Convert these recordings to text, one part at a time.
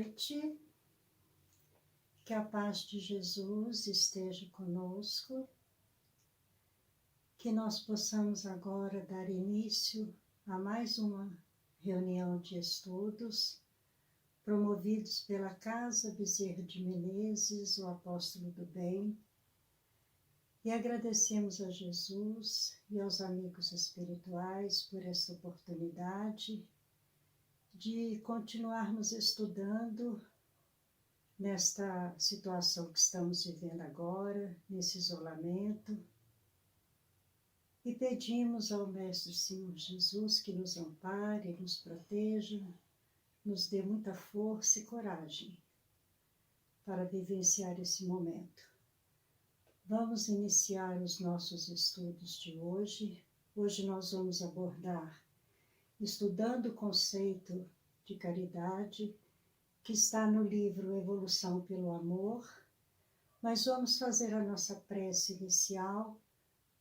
noite, que a paz de Jesus esteja conosco, que nós possamos agora dar início a mais uma reunião de estudos, promovidos pela Casa Bezerra de Menezes, o Apóstolo do Bem, e agradecemos a Jesus e aos amigos espirituais por essa oportunidade de continuarmos estudando nesta situação que estamos vivendo agora, nesse isolamento, e pedimos ao Mestre Senhor Jesus que nos ampare, nos proteja, nos dê muita força e coragem para vivenciar esse momento. Vamos iniciar os nossos estudos de hoje. Hoje nós vamos abordar, estudando o conceito de caridade, que está no livro Evolução pelo Amor, mas vamos fazer a nossa prece inicial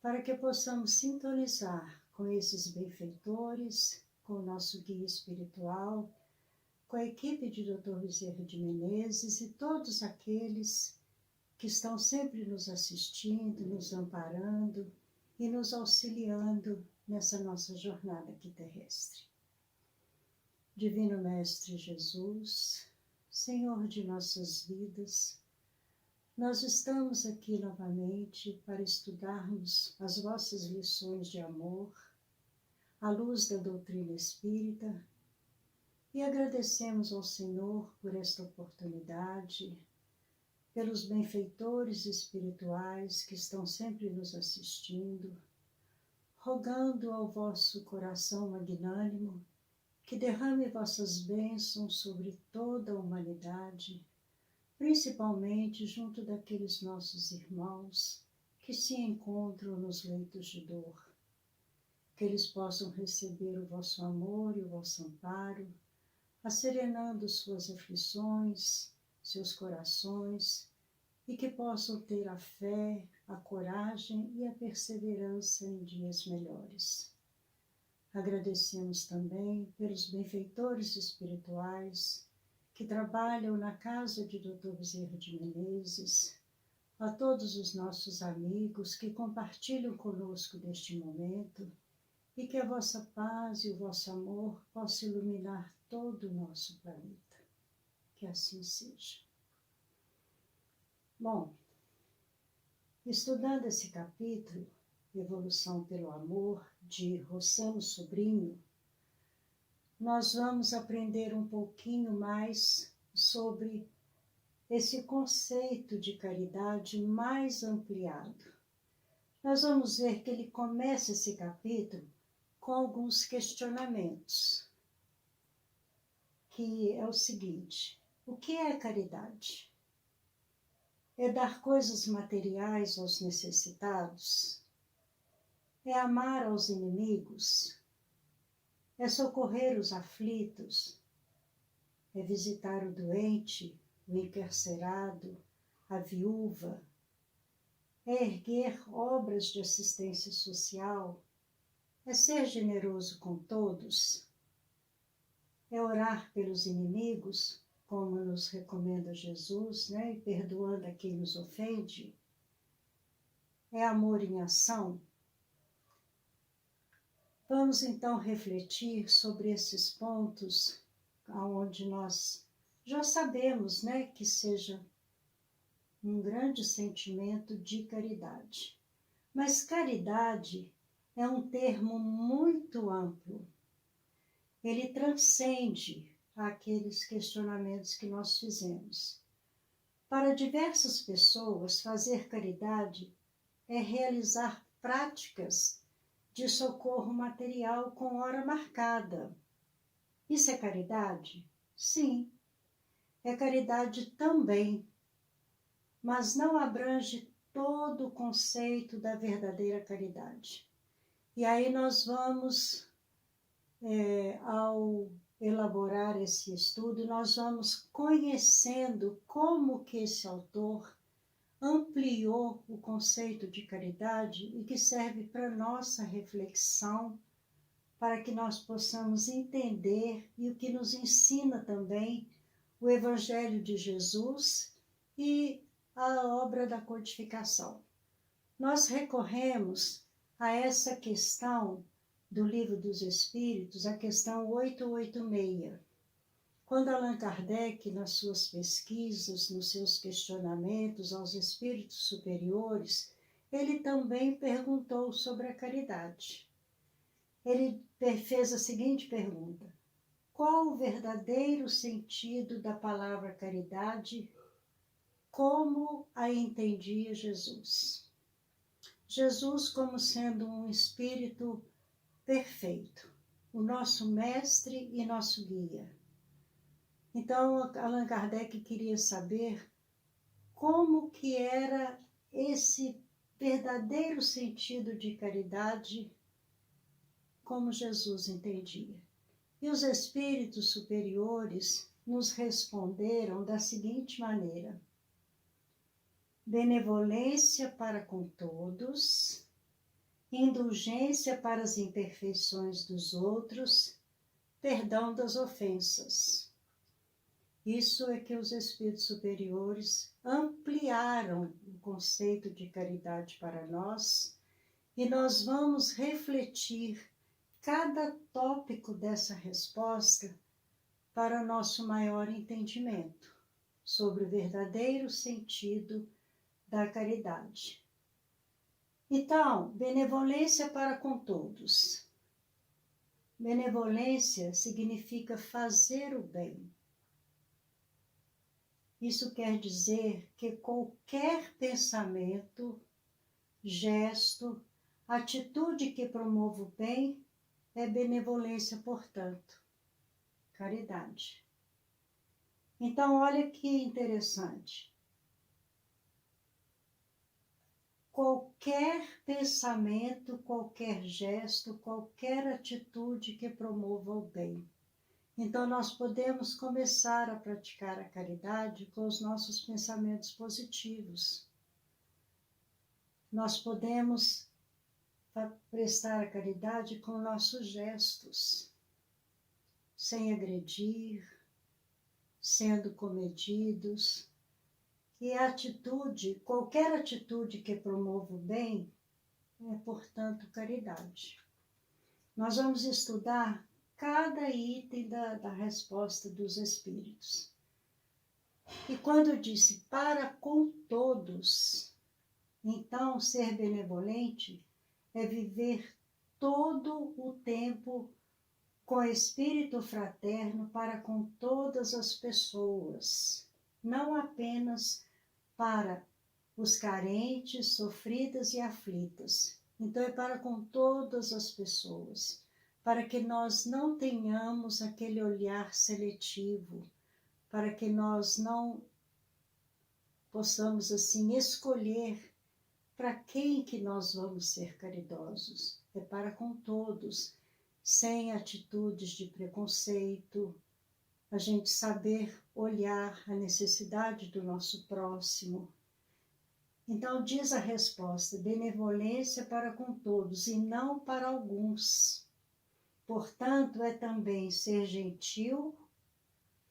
para que possamos sintonizar com esses benfeitores, com o nosso guia espiritual, com a equipe de Dr. Bezerra de Menezes e todos aqueles que estão sempre nos assistindo, nos amparando e nos auxiliando nessa nossa jornada aqui terrestre. Divino Mestre Jesus, Senhor de nossas vidas, nós estamos aqui novamente para estudarmos as vossas lições de amor, à luz da doutrina espírita, e agradecemos ao Senhor por esta oportunidade, pelos benfeitores espirituais que estão sempre nos assistindo, rogando ao vosso coração magnânimo que derrame vossas bênçãos sobre toda a humanidade, principalmente junto daqueles nossos irmãos que se encontram nos leitos de dor, que eles possam receber o vosso amor e o vosso amparo, asserenando suas aflições, seus corações, e que possam ter a fé, a coragem e a perseverança em dias melhores. Agradecemos também pelos benfeitores espirituais que trabalham na casa de Dr. Bezerra de Menezes, a todos os nossos amigos que compartilham conosco deste momento, e que a vossa paz e o vosso amor possam iluminar todo o nosso planeta. Que assim seja. Bom, estudando esse capítulo, Evolução pelo Amor, de Rossano Sobrinho, nós vamos aprender um pouquinho mais sobre esse conceito de caridade mais ampliado. Nós vamos ver que ele começa esse capítulo com alguns questionamentos, que é o seguinte: o que é caridade? É dar coisas materiais aos necessitados? É amar aos inimigos? É socorrer os aflitos? É visitar o doente, o encarcerado, a viúva? É erguer obras de assistência social? É ser generoso com todos? É orar pelos inimigos, como nos recomenda Jesus, né? E perdoando a quem nos ofende? É amor em ação? Vamos então refletir sobre esses pontos, onde nós já sabemos, né, que seja um grande sentimento de caridade. Mas caridade é um termo muito amplo. Ele transcende aqueles questionamentos que nós fizemos. Para diversas pessoas, fazer caridade é realizar práticas de socorro material com hora marcada. Isso é caridade? Sim, é caridade também, mas não abrange todo o conceito da verdadeira caridade. E aí nós vamos, ao elaborar esse estudo, nós vamos conhecendo como que esse autor ampliou o conceito de caridade e que serve para nossa reflexão, para que nós possamos entender, e o que nos ensina também o Evangelho de Jesus e a obra da codificação. Nós recorremos a essa questão do Livro dos Espíritos, a questão 886. Quando Allan Kardec, nas suas pesquisas, nos seus questionamentos aos espíritos superiores, ele também perguntou sobre a caridade. Ele fez a seguinte pergunta: qual o verdadeiro sentido da palavra caridade? Como a entendia Jesus? Jesus como sendo um espírito perfeito, o nosso mestre e nosso guia. Então, Allan Kardec queria saber como que era esse verdadeiro sentido de caridade, como Jesus entendia. E os espíritos superiores nos responderam da seguinte maneira: benevolência para com todos, indulgência para as imperfeições dos outros, perdão das ofensas. Isso é que os espíritos superiores ampliaram o conceito de caridade para nós, e nós vamos refletir cada tópico dessa resposta para nosso maior entendimento sobre o verdadeiro sentido da caridade. Então, benevolência para com todos. Benevolência significa fazer o bem. Isso quer dizer que qualquer pensamento, gesto, atitude que promova o bem é benevolência, portanto, caridade. Então, olha que interessante. Qualquer pensamento, qualquer gesto, qualquer atitude que promova o bem. Então, nós podemos começar a praticar a caridade com os nossos pensamentos positivos. Nós podemos prestar a caridade com nossos gestos, sem agredir, sendo comedidos. E a atitude, qualquer atitude que promova o bem, é, portanto, caridade. Nós vamos estudar cada item da resposta dos espíritos. E quando eu disse para com todos, então ser benevolente é viver todo o tempo com espírito fraterno para com todas as pessoas, não apenas para os carentes, sofridas e aflitas. Então é para com todas as pessoas, para que nós não tenhamos aquele olhar seletivo, para que nós não possamos assim escolher para quem que nós vamos ser caridosos. É para com todos, sem atitudes de preconceito, a gente saber olhar a necessidade do nosso próximo. Então diz a resposta: benevolência para com todos e não para alguns. Portanto, é também ser gentil,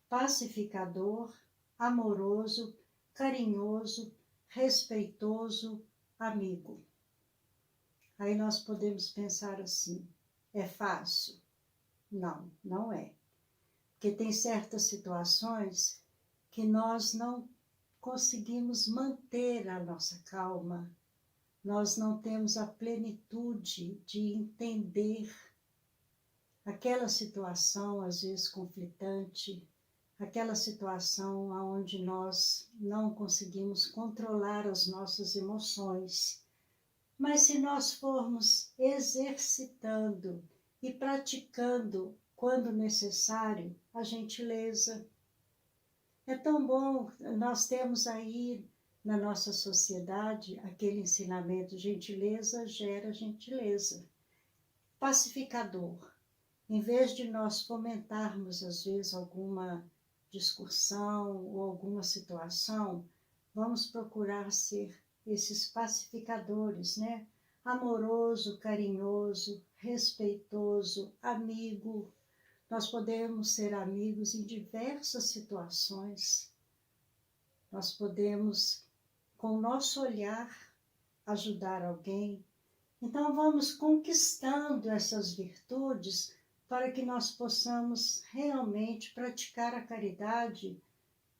pacificador, amoroso, carinhoso, respeitoso, amigo. Aí nós podemos pensar assim: é fácil? Não, não é. Porque tem certas situações que nós não conseguimos manter a nossa calma, nós não temos a plenitude de entender aquela situação, às vezes conflitante, aquela situação onde nós não conseguimos controlar as nossas emoções. Mas se nós formos exercitando e praticando quando necessário a gentileza, é tão bom. Nós temos aí na nossa sociedade aquele ensinamento: gentileza gera gentileza. Pacificador. Em vez de nós fomentarmos, às vezes, alguma discussão ou alguma situação, vamos procurar ser esses pacificadores, né? Amoroso, carinhoso, respeitoso, amigo, Nós podemos ser amigos em diversas situações. Nós podemos, com o nosso olhar, ajudar alguém. Então, vamos conquistando essas virtudes para que nós possamos realmente praticar a caridade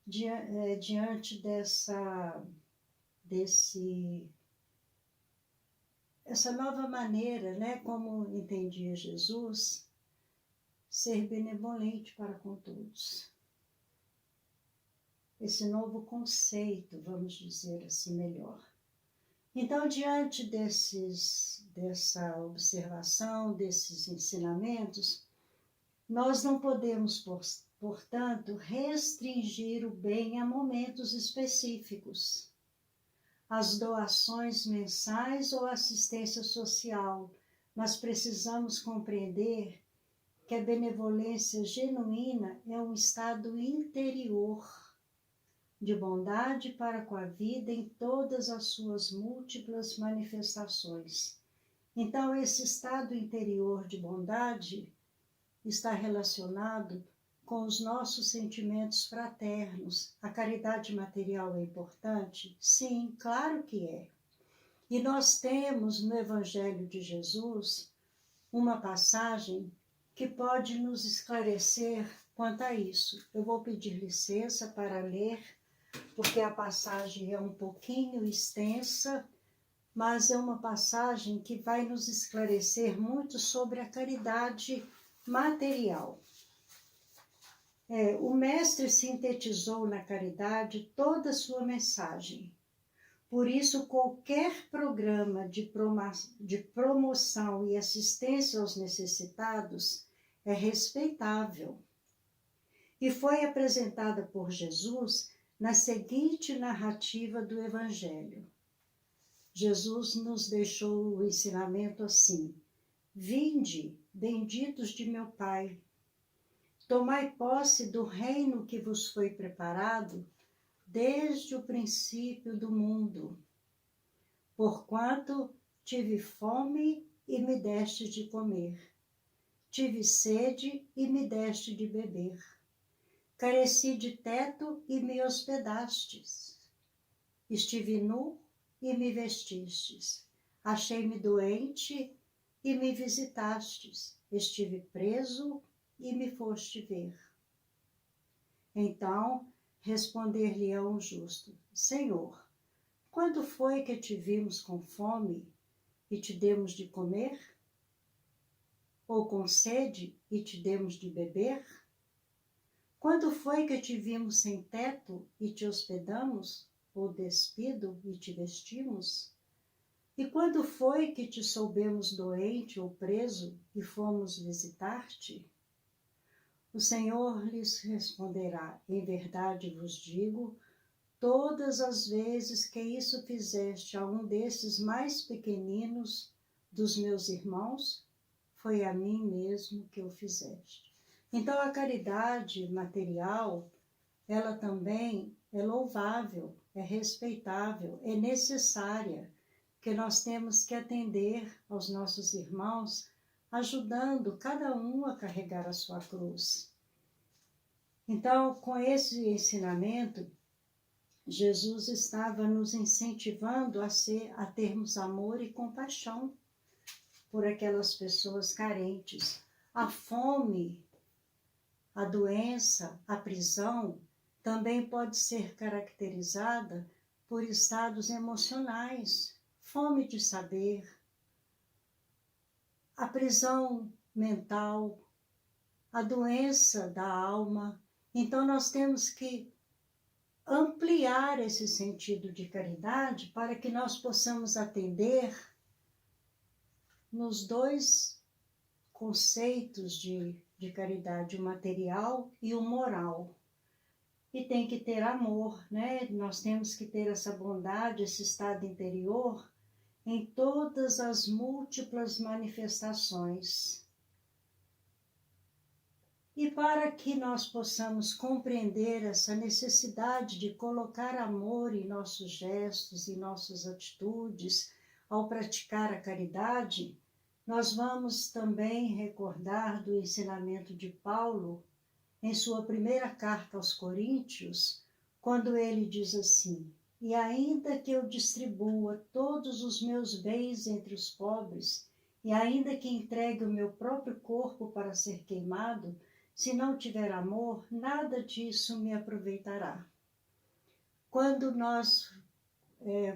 diante essa nova maneira, né, como entendia Jesus, ser benevolente para com todos. Esse novo conceito, vamos dizer assim melhor. Então, diante dessa observação, desses ensinamentos, nós não podemos, portanto, restringir o bem a momentos específicos. As doações mensais ou assistência social, mas precisamos compreender que a benevolência genuína é um estado interior de bondade para com a vida em todas as suas múltiplas manifestações. Então, esse estado interior de bondade está relacionado com os nossos sentimentos fraternos. A caridade material é importante? Sim, claro que é. E nós temos no Evangelho de Jesus uma passagem que pode nos esclarecer quanto a isso. Eu vou pedir licença para ler, porque a passagem é um pouquinho extensa, mas é uma passagem que vai nos esclarecer muito sobre a caridade material. O Mestre sintetizou na caridade toda a sua mensagem. Por isso, qualquer programa de promoção e assistência aos necessitados é respeitável. E foi apresentada por Jesus na seguinte narrativa do Evangelho. Jesus nos deixou o ensinamento assim: Vinde, benditos de meu Pai, tomai posse do reino que vos foi preparado desde o princípio do mundo. Porquanto tive fome e me deste de comer, tive sede e me deste de beber, careci de teto e me hospedastes, estive nu e me vestistes, achei-me doente e me visitastes, estive preso e me foste ver. Então responder-lhe-ão o justo: Senhor, quando foi que te vimos com fome e te demos de comer? Ou com sede e te demos de beber? Quando foi que te vimos sem teto e te hospedamos? Ou despido e te vestimos? E quando foi que te soubemos doente ou preso e fomos visitar-te? O Senhor lhes responderá: em verdade vos digo, todas as vezes que isso fizeste a um desses mais pequeninos dos meus irmãos, foi a mim mesmo que o fizeste. Então a caridade material, ela também é louvável, é respeitável, é necessária, que nós temos que atender aos nossos irmãos, ajudando cada um a carregar a sua cruz. Então, com esse ensinamento, Jesus estava nos incentivando a termos amor e compaixão por aquelas pessoas carentes. A fome, a doença, a prisão também pode ser caracterizada por estados emocionais, fome de saber, a prisão mental, a doença da alma. Então nós temos que ampliar esse sentido de caridade para que nós possamos atender nos dois conceitos de caridade, o material e o moral. E tem que ter amor, né? Nós temos que ter essa bondade, esse estado interior em todas as múltiplas manifestações. E para que nós possamos compreender essa necessidade de colocar amor em nossos gestos e nossas atitudes ao praticar a caridade, Nós vamos também recordar do ensinamento de Paulo em sua primeira carta aos Coríntios, quando ele diz assim: e ainda que eu distribua todos os meus bens entre os pobres, e ainda que entregue o meu próprio corpo para ser queimado, se não tiver amor, nada disso me aproveitará. Quando nós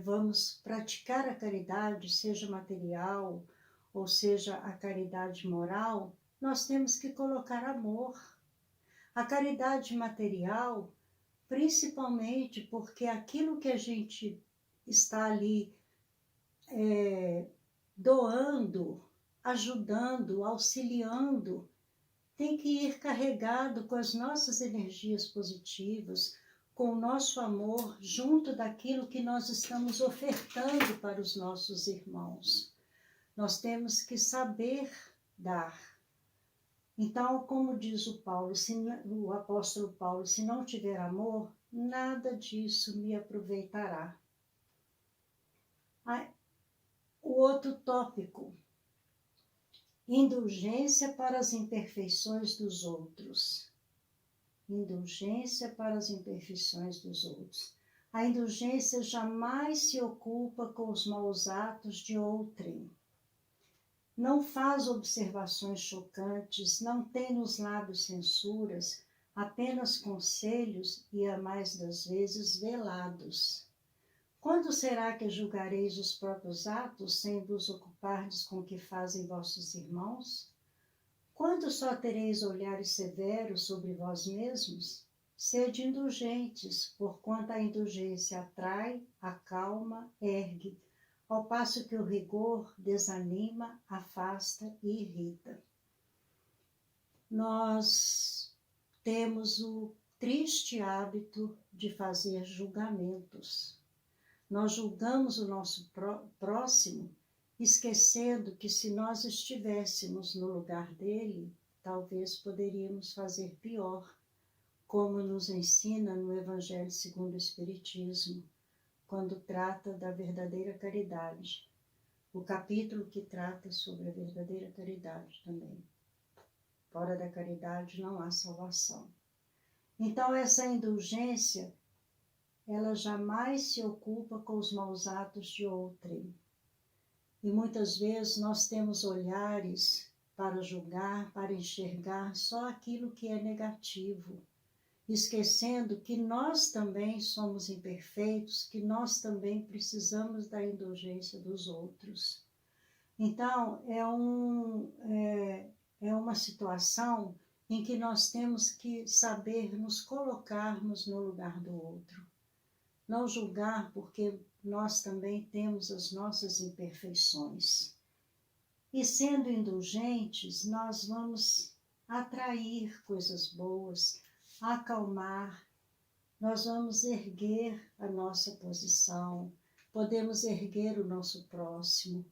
vamos praticar a caridade, seja material ou seja a caridade moral, nós temos que colocar amor. A caridade material, principalmente porque aquilo que a gente está ali doando, ajudando, auxiliando, tem que ir carregado com as nossas energias positivas, com o nosso amor, junto daquilo que nós estamos ofertando para os nossos irmãos. Nós temos que saber dar. Então, como diz o apóstolo Paulo, se não tiver amor, nada disso me aproveitará. O outro tópico, indulgência para as imperfeições dos outros. Indulgência para as imperfeições dos outros. A indulgência jamais se ocupa com os maus atos de outrem. Não faz observações chocantes, não tem nos lábios censuras, apenas conselhos e, a mais das vezes, velados. Quando será que julgareis os próprios atos, sem vos ocupardes com o que fazem vossos irmãos? Quando só tereis olhares severos sobre vós mesmos? Sede indulgentes, porquanto a indulgência atrai, acalma, ergue, ao passo que o rigor desanima, afasta e irrita. Nós temos o triste hábito de fazer julgamentos. Nós julgamos o nosso próximo, esquecendo que se nós estivéssemos no lugar dele, talvez poderíamos fazer pior, como nos ensina no Evangelho segundo o Espiritismo, quando trata da verdadeira caridade. O capítulo que trata sobre a verdadeira caridade também. Fora da caridade não há salvação. Então essa indulgência, ela jamais se ocupa com os maus atos de outrem. E muitas vezes nós temos olhares para julgar, para enxergar só aquilo que é negativo, esquecendo que nós também somos imperfeitos, que nós também precisamos da indulgência dos outros. Então, é uma situação em que nós temos que saber nos colocarmos no lugar do outro. Não julgar porque nós também temos as nossas imperfeições. E sendo indulgentes, nós vamos atrair coisas boas, acalmar, nós vamos erguer a nossa posição, podemos erguer o nosso próximo,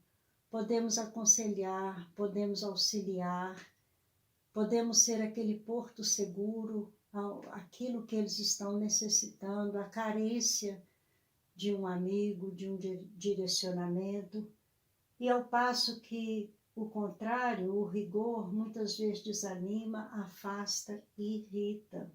podemos aconselhar, podemos auxiliar, podemos ser aquele porto seguro, aquilo que eles estão necessitando, a carência de um amigo, de um direcionamento, e ao passo que o contrário, o rigor, muitas vezes desanima, afasta e irrita.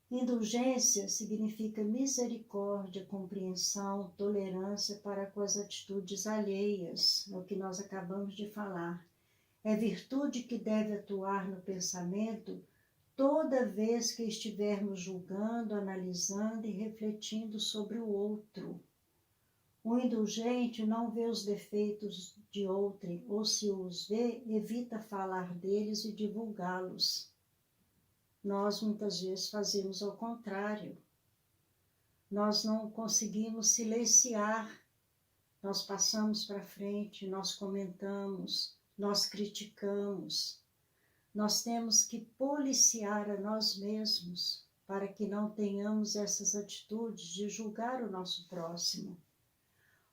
Indulgência significa misericórdia, compreensão, tolerância para com as atitudes alheias, é o que nós acabamos de falar. É virtude que deve atuar no pensamento toda vez que estivermos julgando, analisando e refletindo sobre o outro. O indulgente não vê os defeitos de outrem, ou se os vê, evita falar deles e divulgá-los. Nós muitas vezes fazemos ao contrário. Nós não conseguimos silenciar, nós passamos para frente, nós comentamos, nós criticamos. Nós temos que policiar a nós mesmos para que não tenhamos essas atitudes de julgar o nosso próximo.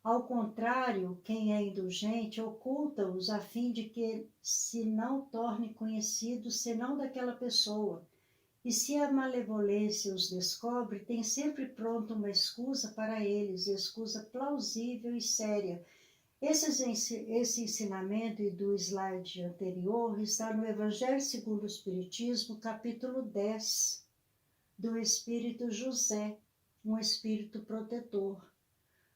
Ao contrário, quem é indulgente oculta-os a fim de que se não torne conhecido senão daquela pessoa. E se a malevolência os descobre, tem sempre pronto uma escusa para eles, escusa plausível e séria. Esse ensinamento e do slide anterior está no Evangelho segundo o Espiritismo, capítulo 10, do Espírito José, um espírito protetor,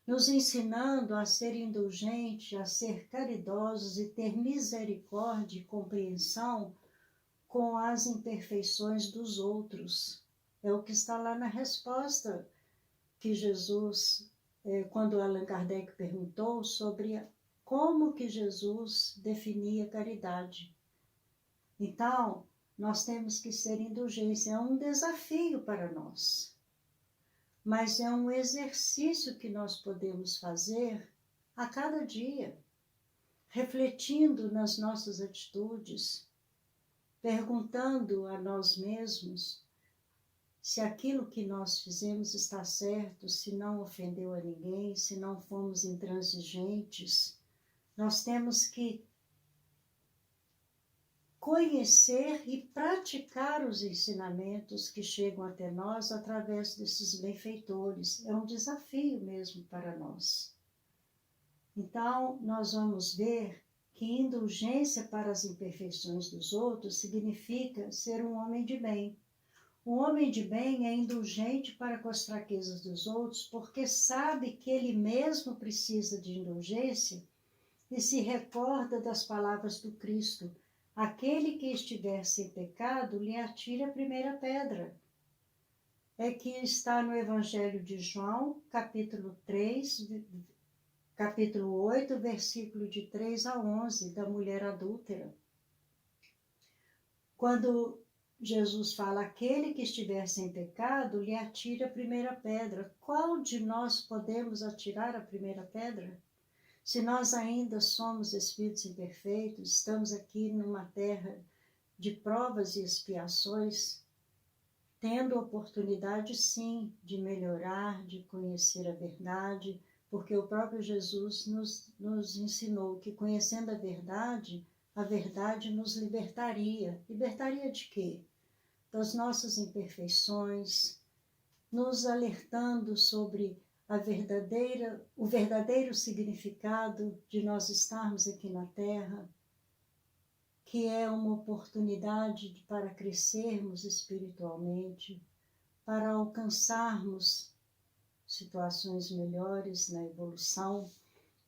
nos ensinando a ser indulgente, a ser caridosos e ter misericórdia e compreensão com as imperfeições dos outros. É o que está lá na resposta que Jesus, quando Allan Kardec perguntou sobre como que Jesus definia caridade. Então, nós temos que ser indulgentes, é um desafio para nós, mas é um exercício que nós podemos fazer a cada dia, refletindo nas nossas atitudes, perguntando a nós mesmos se aquilo que nós fizemos está certo, se não ofendeu a ninguém, se não fomos intransigentes. Nós temos que conhecer e praticar os ensinamentos que chegam até nós através desses benfeitores. É um desafio mesmo para nós. Então, nós vamos ver que indulgência para as imperfeições dos outros significa ser um homem de bem. O homem de bem é indulgente para com as fraquezas dos outros, porque sabe que ele mesmo precisa de indulgência e se recorda das palavras do Cristo: aquele que estiver sem pecado, lhe atire a primeira pedra. É que está no Evangelho de João, capítulo 3, capítulo 8, versículo de 3 a 11, da mulher adúltera. Quando Jesus fala, aquele que estiver sem pecado, lhe atire a primeira pedra. Qual de nós podemos atirar a primeira pedra? Se nós ainda somos espíritos imperfeitos, estamos aqui numa terra de provas e expiações, tendo oportunidade, sim, de melhorar, de conhecer a verdade, porque o próprio Jesus nos ensinou que, conhecendo a verdade nos libertaria. Libertaria de quê? Das nossas imperfeições, nos alertando sobre o verdadeiro significado de nós estarmos aqui na Terra, que é uma oportunidade para crescermos espiritualmente, para alcançarmos situações melhores na evolução.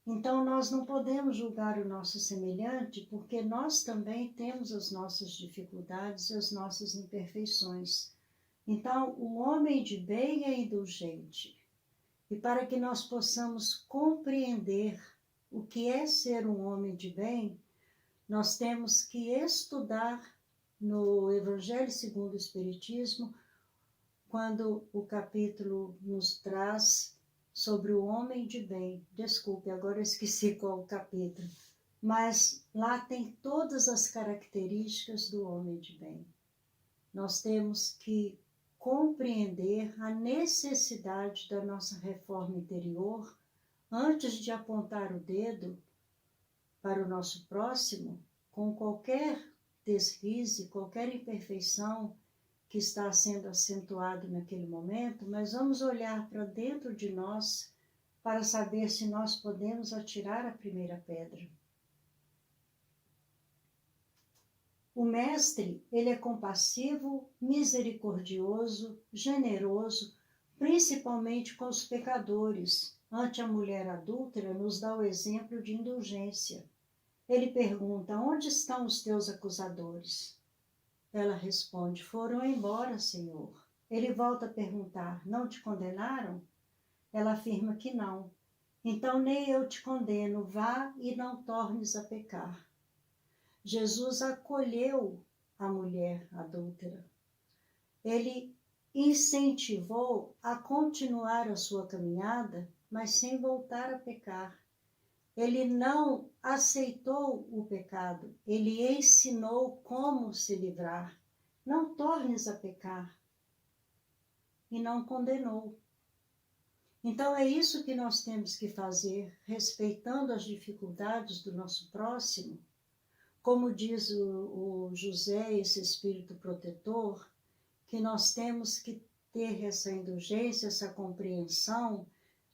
Então, nós não podemos julgar o nosso semelhante, porque nós também temos as nossas dificuldades e as nossas imperfeições. Então, o homem de bem é indulgente. E para que nós possamos compreender o que é ser um homem de bem, nós temos que estudar no Evangelho segundo o Espiritismo, quando o capítulo nos traz sobre o homem de bem. Desculpe, agora eu esqueci qual o capítulo. Mas lá tem todas as características do homem de bem. Nós temos que compreender a necessidade da nossa reforma interior antes de apontar o dedo para o nosso próximo com qualquer deslize, qualquer imperfeição que está sendo acentuado naquele momento, mas vamos olhar para dentro de nós para saber se nós podemos atirar a primeira pedra. O mestre, ele é compassivo, misericordioso, generoso, principalmente com os pecadores. Ante a mulher adúltera, nos dá o exemplo de indulgência. Ele pergunta, onde estão os teus acusadores? Ela responde, foram embora, Senhor. Ele volta a perguntar, não te condenaram? Ela afirma que não. Então nem eu te condeno, vá e não tornes a pecar. Jesus acolheu a mulher adúltera. Ele incentivou a continuar a sua caminhada, mas sem voltar a pecar. Ele não aceitou o pecado, ele ensinou como se livrar. Não tornes a pecar. E não condenou. Então é isso que nós temos que fazer, respeitando as dificuldades do nosso próximo. Como diz o José, esse espírito protetor, que nós temos que ter essa indulgência, essa compreensão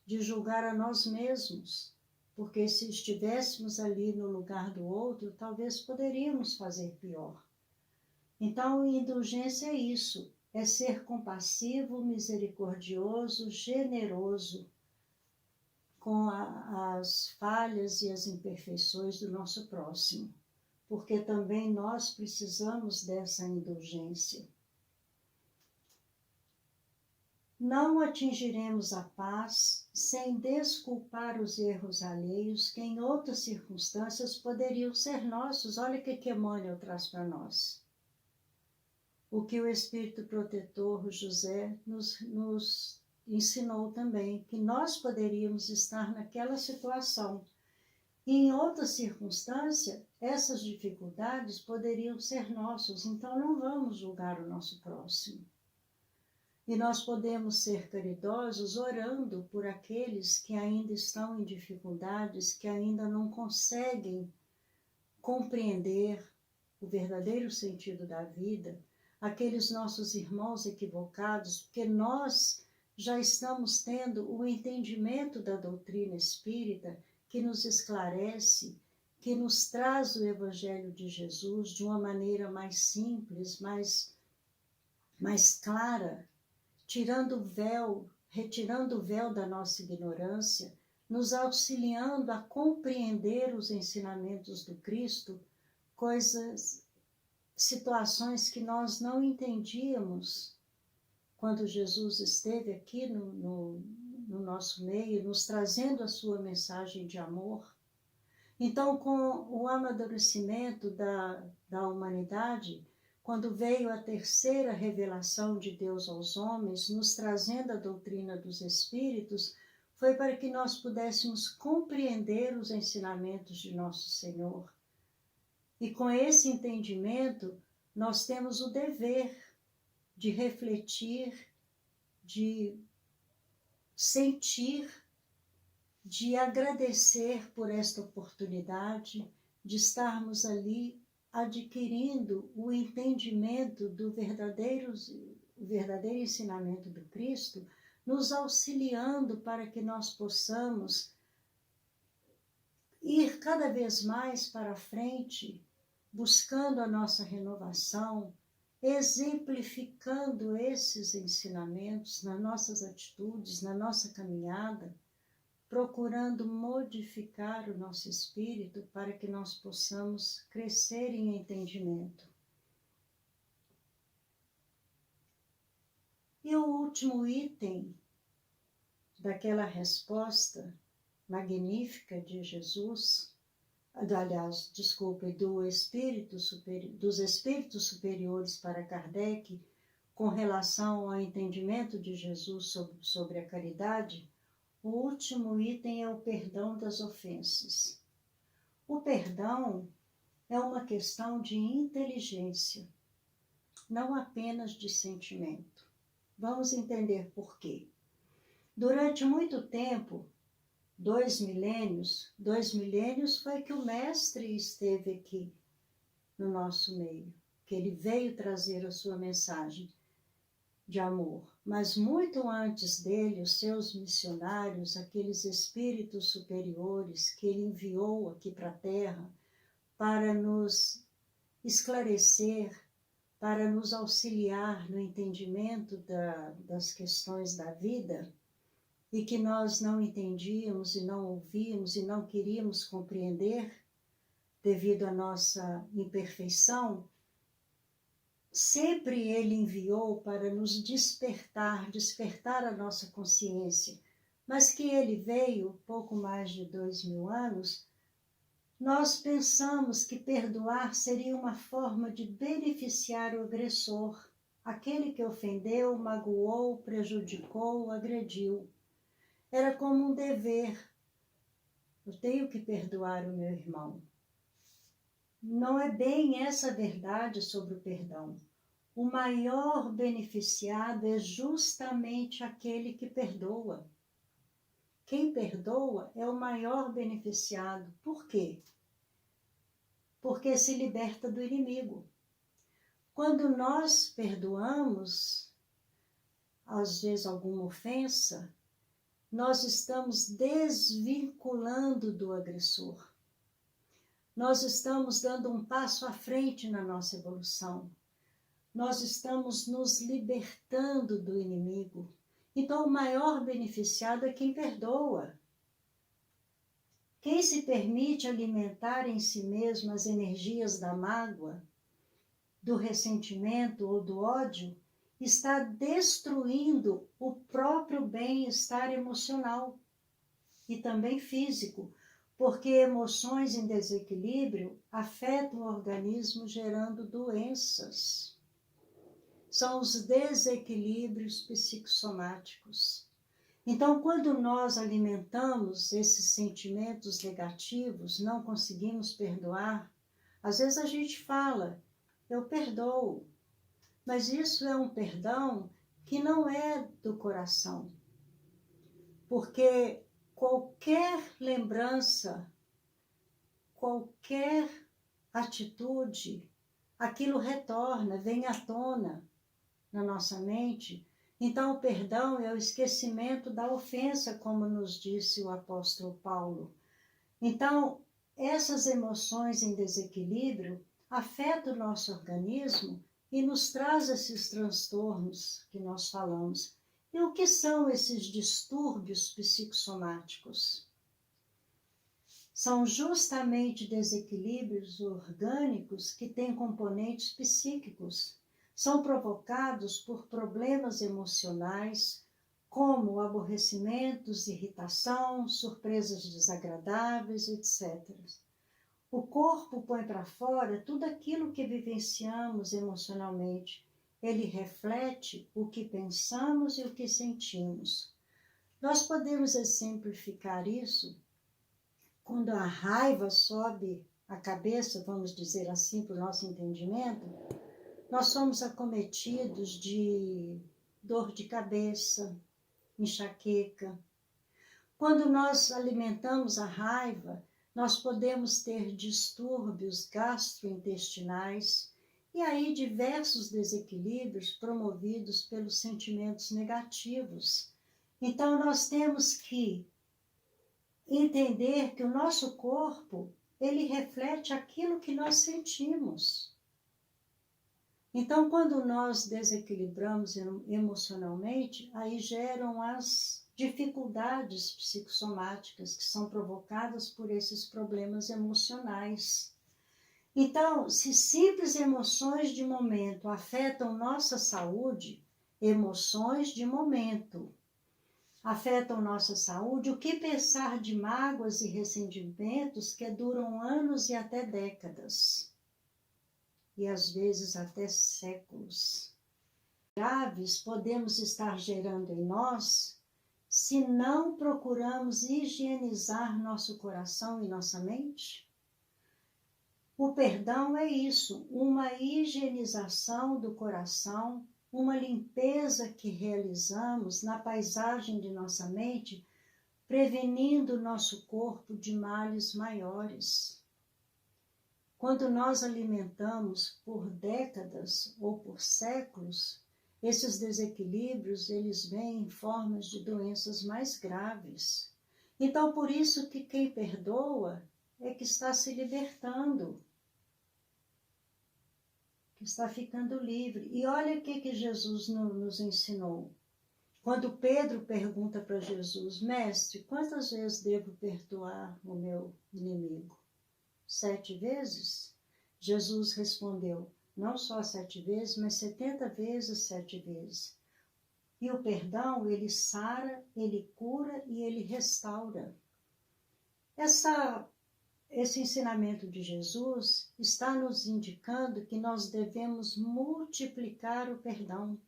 de julgar a nós mesmos. porque se estivéssemos ali no lugar do outro, talvez poderíamos fazer pior. Então, indulgência é isso, é ser compassivo, misericordioso, generoso com as falhas e as imperfeições do nosso próximo, porque também nós precisamos dessa indulgência. Não atingiremos a paz sem desculpar os erros alheios que em outras circunstâncias poderiam ser nossos. Olha o que Emmanuel traz para nós. O que o Espírito Protetor José nos ensinou também, que nós poderíamos estar naquela situação. E em outra circunstância, essas dificuldades poderiam ser nossas, então não vamos julgar o nosso próximo. E nós podemos ser caridosos orando por aqueles que ainda estão em dificuldades, que ainda não conseguem compreender o verdadeiro sentido da vida, aqueles nossos irmãos equivocados, porque nós já estamos tendo o entendimento da doutrina espírita que nos esclarece, que nos traz o Evangelho de Jesus de uma maneira mais simples, mais clara, tirando o véu, retirando o véu da nossa ignorância, nos auxiliando a compreender os ensinamentos do Cristo, situações que nós não entendíamos quando Jesus esteve aqui no nosso meio, nos trazendo a sua mensagem de amor. Então, com o amadurecimento da humanidade, quando veio a terceira revelação de Deus aos homens, nos trazendo a doutrina dos Espíritos, foi para que nós pudéssemos compreender os ensinamentos de nosso Senhor. E com esse entendimento, nós temos o dever de refletir, de sentir, de agradecer por esta oportunidade, de estarmos ali adquirindo o entendimento do verdadeiro ensinamento do Cristo, nos auxiliando para que nós possamos ir cada vez mais para frente, buscando a nossa renovação, exemplificando esses ensinamentos nas nossas atitudes, na nossa caminhada, procurando modificar o nosso espírito para que nós possamos crescer em entendimento. E o último item daquela resposta magnífica de Jesus, dos espíritos superiores para Kardec, com relação ao entendimento de Jesus sobre a caridade, o último item é o perdão das ofensas. O perdão é uma questão de inteligência, não apenas de sentimento. Vamos entender por quê. Durante muito tempo, 2 milênios foi que o Mestre esteve aqui no nosso meio, que ele veio trazer a sua mensagem de amor. Mas muito antes dele, os seus missionários, aqueles espíritos superiores que ele enviou aqui para a Terra para nos esclarecer, para nos auxiliar no entendimento das questões da vida, e que nós não entendíamos e não ouvíamos e não queríamos compreender devido à nossa imperfeição, sempre ele enviou para nos despertar a nossa consciência. Mas que ele veio pouco mais de 2000 anos, nós pensamos que perdoar seria uma forma de beneficiar o agressor, aquele que ofendeu, magoou, prejudicou, agrediu. Era como um dever. Eu tenho que perdoar o meu irmão. Não é bem essa a verdade sobre o perdão. O maior beneficiado é justamente aquele que perdoa. Quem perdoa é o maior beneficiado. Por quê? Porque se liberta do inimigo. Quando nós perdoamos, às vezes alguma ofensa, nós estamos desvinculando do agressor. Nós estamos dando um passo à frente na nossa evolução. Nós estamos nos libertando do inimigo. Então, o maior beneficiado é quem perdoa. Quem se permite alimentar em si mesmo as energias da mágoa, do ressentimento ou do ódio, está destruindo o próprio bem-estar emocional e também físico, porque emoções em desequilíbrio afetam o organismo, gerando doenças. São os desequilíbrios psicossomáticos. Então, quando nós alimentamos esses sentimentos negativos, não conseguimos perdoar, às vezes a gente fala, eu perdoo, mas isso é um perdão que não é do coração, porque qualquer lembrança, qualquer atitude, aquilo retorna, vem à tona na nossa mente. Então, o perdão é o esquecimento da ofensa, como nos disse o apóstolo Paulo. Então, essas emoções em desequilíbrio afetam o nosso organismo e nos traz esses transtornos que nós falamos. E o que são esses distúrbios psicossomáticos? São justamente desequilíbrios orgânicos que têm componentes psíquicos. São provocados por problemas emocionais, como aborrecimentos, irritação, surpresas desagradáveis, etc. O corpo põe para fora tudo aquilo que vivenciamos emocionalmente. Ele reflete o que pensamos e o que sentimos. Nós podemos exemplificar isso quando a raiva sobe a cabeça, vamos dizer assim, para o nosso entendimento. Nós somos acometidos de dor de cabeça, enxaqueca. Quando nós alimentamos a raiva, nós podemos ter distúrbios gastrointestinais e aí diversos desequilíbrios promovidos pelos sentimentos negativos. Então, nós temos que entender que o nosso corpo, ele reflete aquilo que nós sentimos. Então, quando nós desequilibramos emocionalmente, aí geram as dificuldades psicossomáticas que são provocadas por esses problemas emocionais. Então, se simples emoções de momento afetam nossa saúde, emoções de momento afetam nossa saúde, o que pensar de mágoas e ressentimentos que duram anos e até décadas? E às vezes até séculos. Graves podemos estar gerando em nós se não procuramos higienizar nosso coração e nossa mente? O perdão é isso, uma higienização do coração, uma limpeza que realizamos na paisagem de nossa mente, prevenindo nosso corpo de males maiores. Quando nós alimentamos por décadas ou por séculos, esses desequilíbrios, eles vêm em formas de doenças mais graves. Então, por isso que quem perdoa é que está se libertando, que está ficando livre. E olha o que Jesus nos ensinou. Quando Pedro pergunta para Jesus, mestre, quantas vezes devo perdoar o meu inimigo? 7 vezes? Jesus respondeu, não só 7 vezes, mas 70 vezes 7 vezes. E o perdão, ele sara, ele cura e ele restaura. Esse ensinamento de Jesus está nos indicando que nós devemos multiplicar o perdão.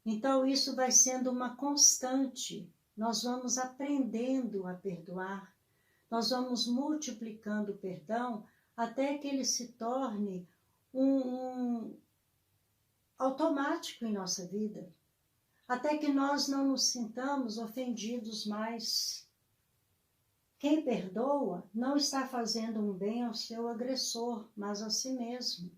Então, isso vai sendo uma constante. Nós vamos aprendendo a perdoar. Nós vamos multiplicando o perdão até que ele se torne automático em nossa vida. Até que nós não nos sintamos ofendidos mais. Quem perdoa não está fazendo um bem ao seu agressor, mas a si mesmo.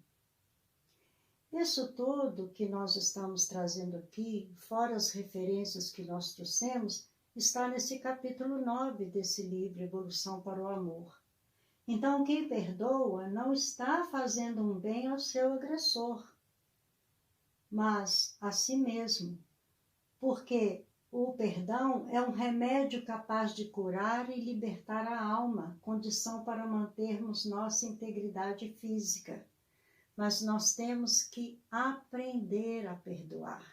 Isso tudo que nós estamos trazendo aqui, fora as referências que nós trouxemos, está nesse capítulo 9 desse livro, Evolução para o Amor. Então, quem perdoa não está fazendo um bem ao seu agressor, mas a si mesmo, porque o perdão é um remédio capaz de curar e libertar a alma, condição para mantermos nossa integridade física. Mas nós temos que aprender a perdoar.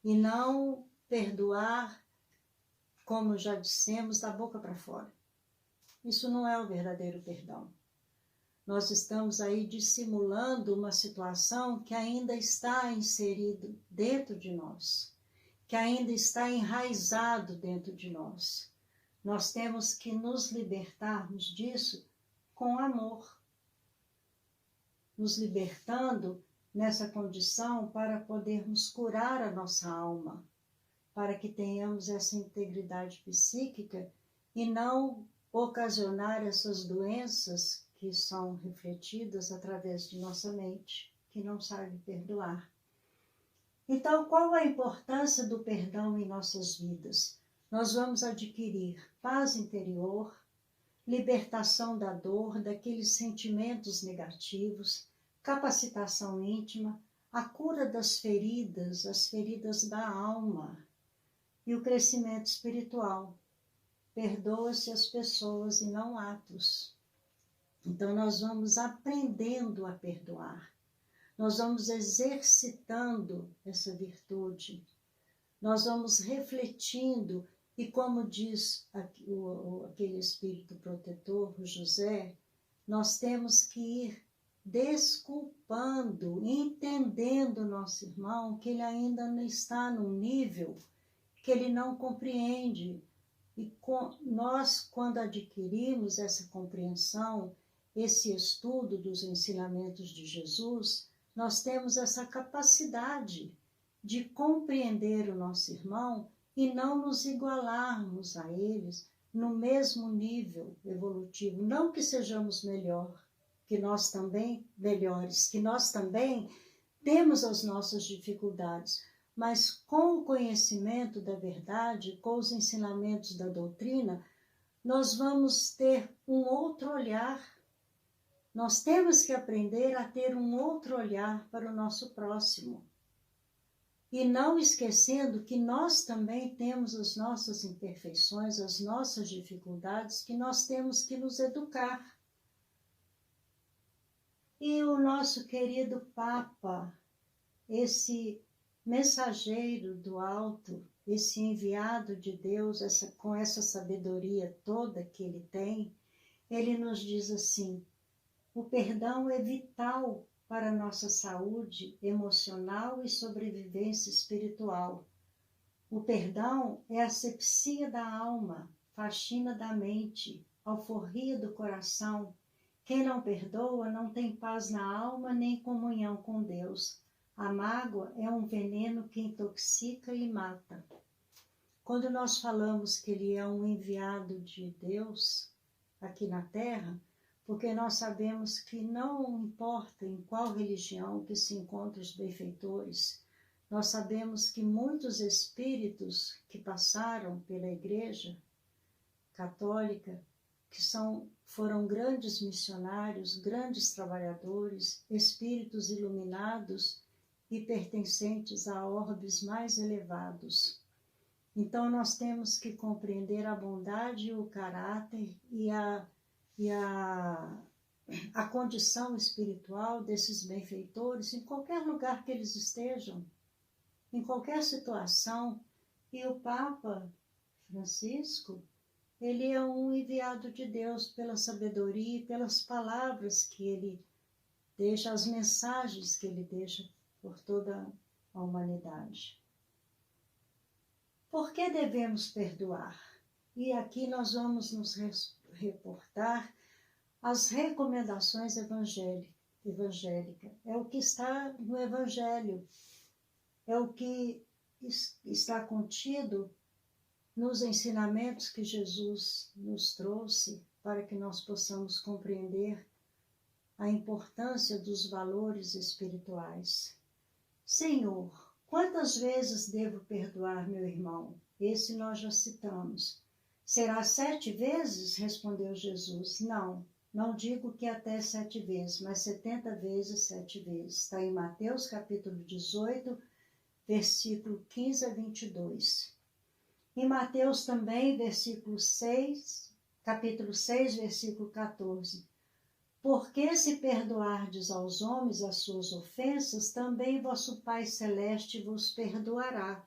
E não perdoar, como já dissemos, da boca para fora. Isso não é o verdadeiro perdão. Nós estamos aí dissimulando uma situação que ainda está inserido dentro de nós, que ainda está enraizado dentro de nós. Nós temos que nos libertarmos disso com amor. Nos libertando nessa condição para podermos curar a nossa alma, para que tenhamos essa integridade psíquica e não ocasionar essas doenças que são refletidas através de nossa mente, que não sabe perdoar. Então, qual a importância do perdão em nossas vidas? Nós vamos adquirir paz interior, libertação da dor, daqueles sentimentos negativos, capacitação íntima, a cura das feridas, as feridas da alma e o crescimento espiritual. Perdoa-se as pessoas e não atos. Então nós vamos aprendendo a perdoar. Nós vamos exercitando essa virtude. Nós vamos refletindo. E como diz aquele espírito protetor, o José, nós temos que ir desculpando, entendendo o nosso irmão, que ele ainda não está num nível que ele não compreende. E nós, quando adquirimos essa compreensão, esse estudo dos ensinamentos de Jesus, nós temos essa capacidade de compreender o nosso irmão e não nos igualarmos a eles no mesmo nível evolutivo. Não que sejamos que nós também melhores, que nós também temos as nossas dificuldades, mas com o conhecimento da verdade, com os ensinamentos da doutrina, nós vamos ter um outro olhar. Nós temos que aprender a ter um outro olhar para o nosso próximo. E não esquecendo que nós também temos as nossas imperfeições, as nossas dificuldades, que nós temos que nos educar. E o nosso querido Papa, esse mensageiro do alto, esse enviado de Deus, com essa sabedoria toda que ele tem, ele nos diz assim: o perdão é vital para a nossa saúde emocional e sobrevivência espiritual. O perdão é a asepsia da alma, faxina da mente, alforria do coração. Quem não perdoa não tem paz na alma nem comunhão com Deus. A mágoa é um veneno que intoxica e mata. Quando nós falamos que ele é um enviado de Deus aqui na Terra, porque nós sabemos que não importa em qual religião que se encontram os benfeitores, nós sabemos que muitos espíritos que passaram pela Igreja Católica, que foram grandes missionários, grandes trabalhadores, espíritos iluminados e pertencentes a orbes mais elevados. Então nós temos que compreender a bondade e o caráter e a condição espiritual desses benfeitores em qualquer lugar que eles estejam, em qualquer situação. E o Papa Francisco, ele é um enviado de Deus pela sabedoria e pelas palavras que ele deixa, as mensagens que ele deixa por toda a humanidade. Por que devemos perdoar? E aqui nós vamos nos reportar as recomendações evangélicas. É o que está no Evangelho, é o que está contido nos ensinamentos que Jesus nos trouxe para que nós possamos compreender a importância dos valores espirituais. Senhor, quantas vezes devo perdoar meu irmão? Esse nós já citamos. Será 7 vezes? Respondeu Jesus. Não, não digo que até 7 vezes, mas 70 vezes 7 vezes. Está em Mateus capítulo 18, versículo 15 a 22. Em Mateus também, capítulo 6, versículo 14. Porque se perdoardes aos homens as suas ofensas, também vosso Pai Celeste vos perdoará.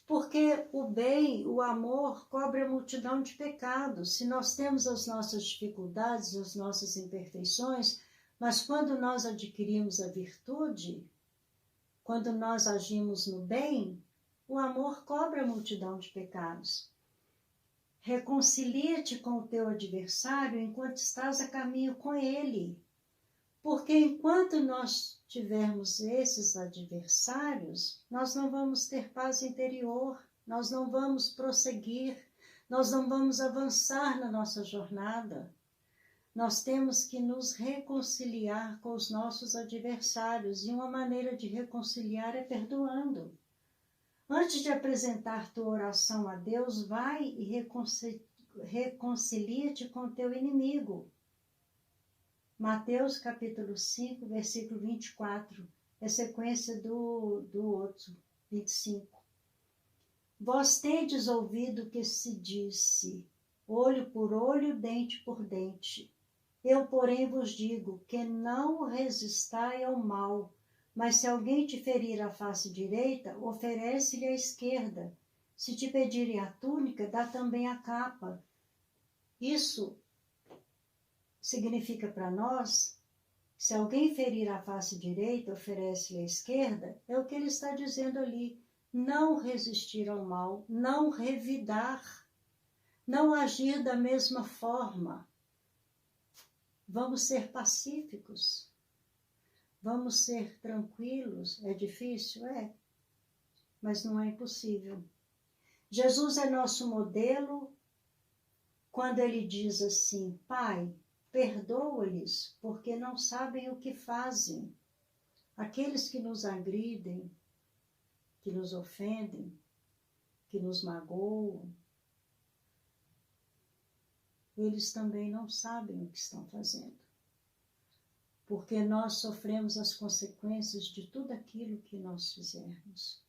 Porque o bem, o amor, cobre a multidão de pecados. Se nós temos as nossas dificuldades, as nossas imperfeições, mas quando nós adquirimos a virtude, quando nós agimos no bem, o amor cobre a multidão de pecados. Reconcilia-te com o teu adversário enquanto estás a caminho com ele. Porque enquanto nós tivermos esses adversários, nós não vamos ter paz interior, nós não vamos prosseguir, nós não vamos avançar na nossa jornada. Nós temos que nos reconciliar com os nossos adversários, e uma maneira de reconciliar é perdoando. Antes de apresentar tua oração a Deus, vai e reconcilia-te com teu inimigo. Mateus capítulo 5, versículo 24, é sequência do outro, 25. Vós tendes ouvido que se disse, olho por olho, dente por dente. Eu, porém, vos digo que não resistai ao mal, mas se alguém te ferir a face direita, oferece-lhe a esquerda. Se te pedirem a túnica, dá também a capa. Isso significa para nós, se alguém ferir a face direita, oferece-lhe a esquerda, é o que ele está dizendo ali. Não resistir ao mal, não revidar, não agir da mesma forma. Vamos ser pacíficos. Vamos ser tranquilos. É difícil? É. Mas não é impossível. Jesus é nosso modelo quando ele diz assim, Pai, perdoa-lhes, porque não sabem o que fazem. Aqueles que nos agridem, que nos ofendem, que nos magoam, eles também não sabem o que estão fazendo. Porque nós sofremos as consequências de tudo aquilo que nós fizermos.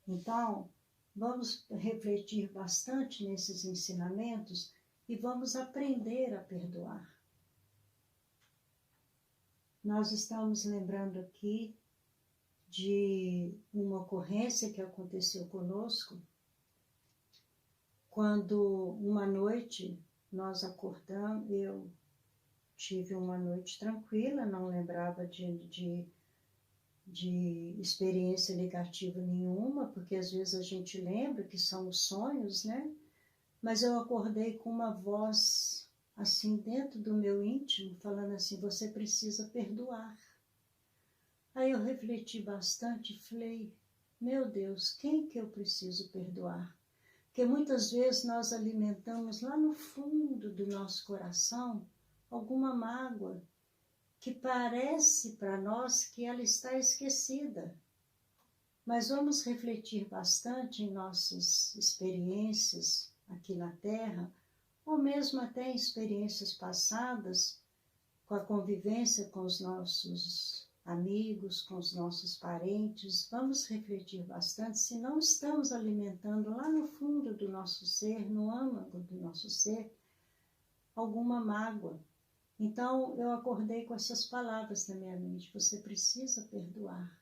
Então, vamos refletir bastante nesses ensinamentos e vamos aprender a perdoar. Nós estamos lembrando aqui de uma ocorrência que aconteceu conosco, quando uma noite nós acordamos, eu tive uma noite tranquila, não lembrava de experiência negativa nenhuma, porque às vezes a gente lembra que são os sonhos, né? Mas eu acordei com uma voz assim dentro do meu íntimo, falando assim, você precisa perdoar. Aí eu refleti bastante e falei, meu Deus, quem que eu preciso perdoar? Porque muitas vezes nós alimentamos lá no fundo do nosso coração alguma mágoa que parece para nós que ela está esquecida. Mas vamos refletir bastante em nossas experiências aqui na Terra, ou mesmo até em experiências passadas, com a convivência com os nossos amigos, com os nossos parentes. Vamos refletir bastante se não estamos alimentando lá no fundo do nosso ser, no âmago do nosso ser, alguma mágoa. Então, eu acordei com essas palavras na minha mente, você precisa perdoar.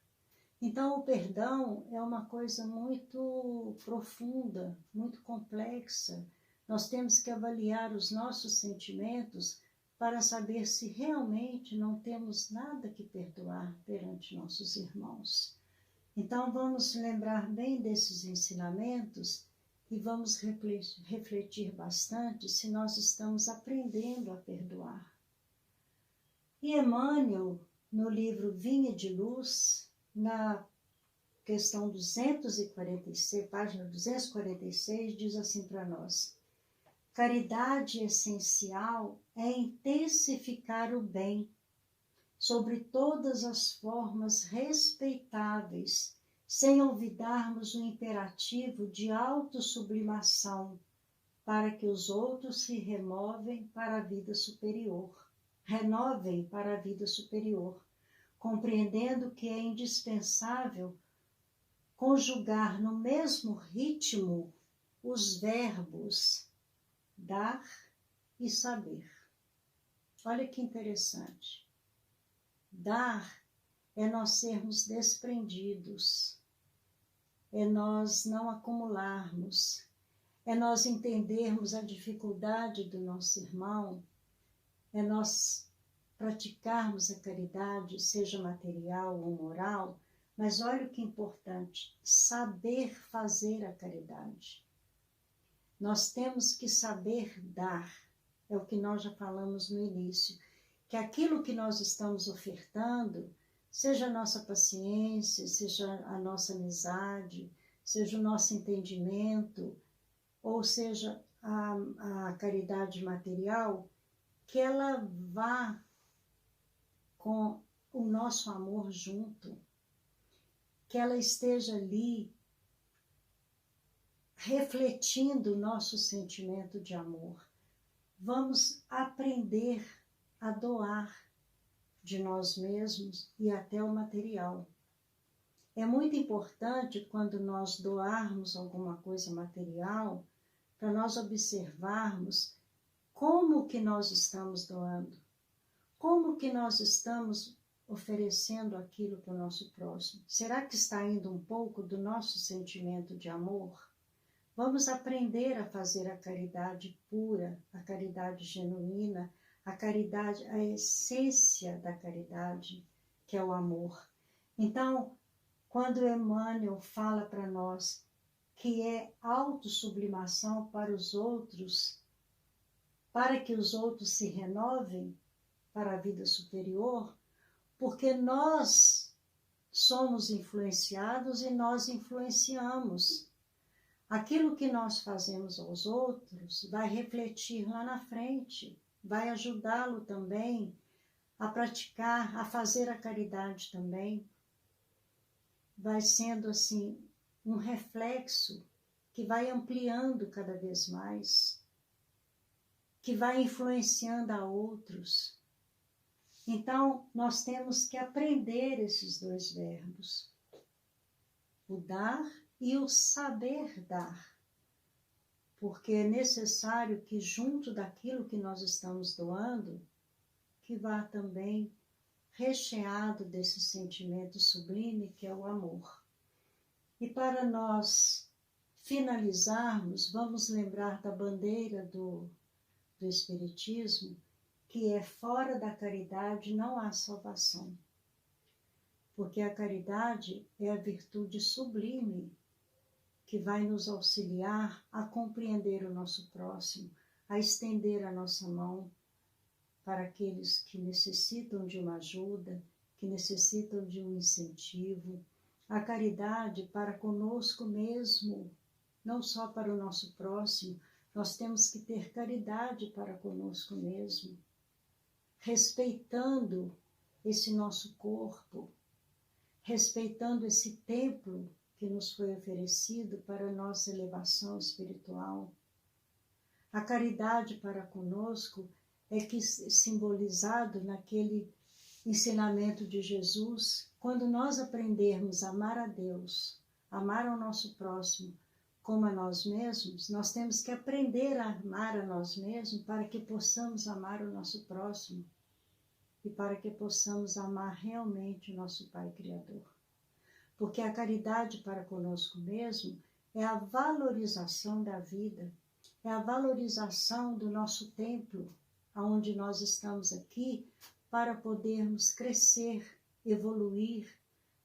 Então, o perdão é uma coisa muito profunda, muito complexa. Nós temos que avaliar os nossos sentimentos para saber se realmente não temos nada que perdoar perante nossos irmãos. Então, vamos lembrar bem desses ensinamentos e vamos refletir bastante se nós estamos aprendendo a perdoar. E Emmanuel, no livro Vinha de Luz, na questão 246, página 246, diz assim para nós: caridade essencial é intensificar o bem, sobre todas as formas respeitáveis, sem olvidarmos o imperativo de autossublimação, para que os outros se renovem para a vida superior, compreendendo que é indispensável conjugar no mesmo ritmo os verbos dar e saber. Olha que interessante. Dar é nós sermos desprendidos, é nós não acumularmos, é nós entendermos a dificuldade do nosso irmão, é nós praticarmos a caridade, seja material ou moral, mas olha o que é importante, saber fazer a caridade. Nós temos que saber dar, é o que nós já falamos no início, que aquilo que nós estamos ofertando, seja a nossa paciência, seja a nossa amizade, seja o nosso entendimento, ou seja a caridade material, que ela vá com o nosso amor junto, que ela esteja ali refletindo o nosso sentimento de amor. Vamos aprender a doar de nós mesmos e até o material. É muito importante quando nós doarmos alguma coisa material, para nós observarmos como que nós estamos doando, como que nós estamos oferecendo aquilo para o nosso próximo. Será que está indo um pouco do nosso sentimento de amor? Vamos aprender a fazer a caridade pura, a caridade genuína, a caridade, a essência da caridade, que é o amor. Então, quando Emmanuel fala para nós que é autossublimação para os outros, para que os outros se renovem para a vida superior, porque nós somos influenciados e nós influenciamos. Aquilo que nós fazemos aos outros vai refletir lá na frente, vai ajudá-lo também a praticar, a fazer a caridade também. Vai sendo assim um reflexo que vai ampliando cada vez mais, que vai influenciando a outros. Então, nós temos que aprender esses dois verbos, o dar e o saber dar, porque é necessário que junto daquilo que nós estamos doando, que vá também recheado desse sentimento sublime que é o amor. E para nós finalizarmos, vamos lembrar da bandeira do Espiritismo, que é fora da caridade não há salvação. Porque a caridade é a virtude sublime que vai nos auxiliar a compreender o nosso próximo, a estender a nossa mão para aqueles que necessitam de uma ajuda, que necessitam de um incentivo. A caridade para conosco mesmo, não só para o nosso próximo, nós temos que ter caridade para conosco mesmo, respeitando esse nosso corpo, respeitando esse templo que nos foi oferecido para a nossa elevação espiritual. A caridade para conosco é que simbolizado naquele ensinamento de Jesus, quando nós aprendermos a amar a Deus, amar ao nosso próximo como a nós mesmos, nós temos que aprender a amar a nós mesmos para que possamos amar o nosso próximo e para que possamos amar realmente o nosso Pai Criador. Porque a caridade para conosco mesmo é a valorização da vida, é a valorização do nosso templo, onde nós estamos aqui, para podermos crescer, evoluir,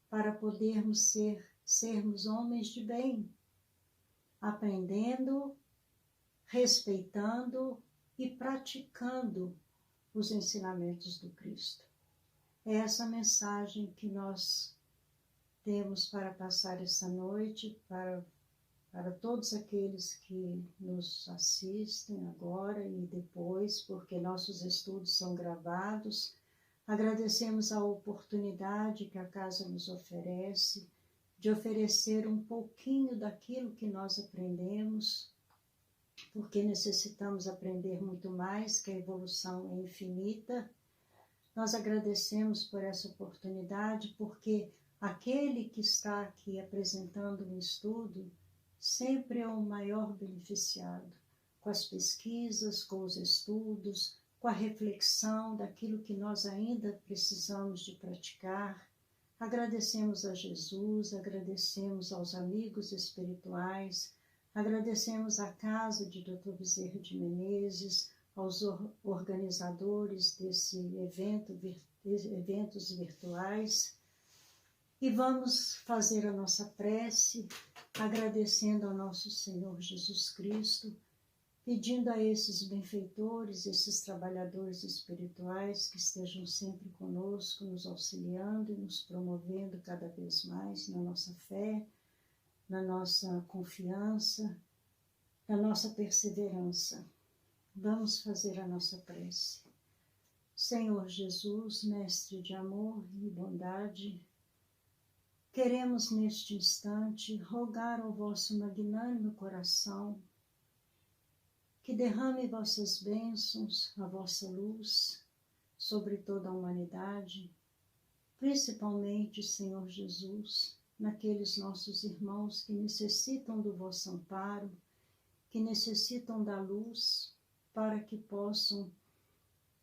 para podermos sermos homens de bem, aprendendo, respeitando e praticando os ensinamentos do Cristo. É essa mensagem que nós temos para passar essa noite, para todos aqueles que nos assistem agora e depois, porque nossos estudos são gravados. Agradecemos a oportunidade que a casa nos oferece de oferecer um pouquinho daquilo que nós aprendemos, porque necessitamos aprender muito mais, que a evolução é infinita. Nós agradecemos por essa oportunidade, porque aquele que está aqui apresentando um estudo sempre é o maior beneficiado, com as pesquisas, com os estudos, com a reflexão daquilo que nós ainda precisamos de praticar. Agradecemos a Jesus, agradecemos aos amigos espirituais, agradecemos à Casa de Dr. Bezerra de Menezes, aos organizadores eventos virtuais, e vamos fazer a nossa prece, agradecendo ao nosso Senhor Jesus Cristo, pedindo a esses benfeitores, esses trabalhadores espirituais que estejam sempre conosco, nos auxiliando e nos promovendo cada vez mais na nossa fé, na nossa confiança, na nossa perseverança. Vamos fazer a nossa prece. Senhor Jesus, Mestre de amor e bondade, queremos neste instante rogar ao vosso magnânimo coração que derrame vossas bênçãos, a vossa luz sobre toda a humanidade, principalmente, Senhor Jesus, naqueles nossos irmãos que necessitam do vosso amparo, que necessitam da luz para que possam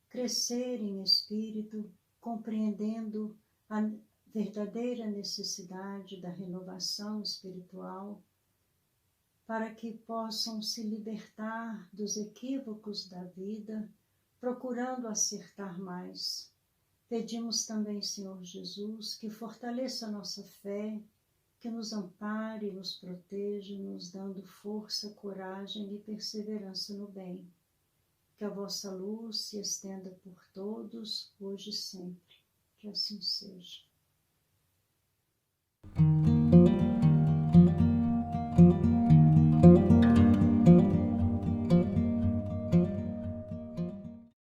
crescer em espírito, compreendendo a verdadeira necessidade da renovação espiritual, para que possam se libertar dos equívocos da vida, procurando acertar mais. Pedimos também, Senhor Jesus, que fortaleça a nossa fé, que nos ampare, nos proteja, nos dando força, coragem e perseverança no bem. Que a vossa luz se estenda por todos, hoje e sempre. Que assim seja.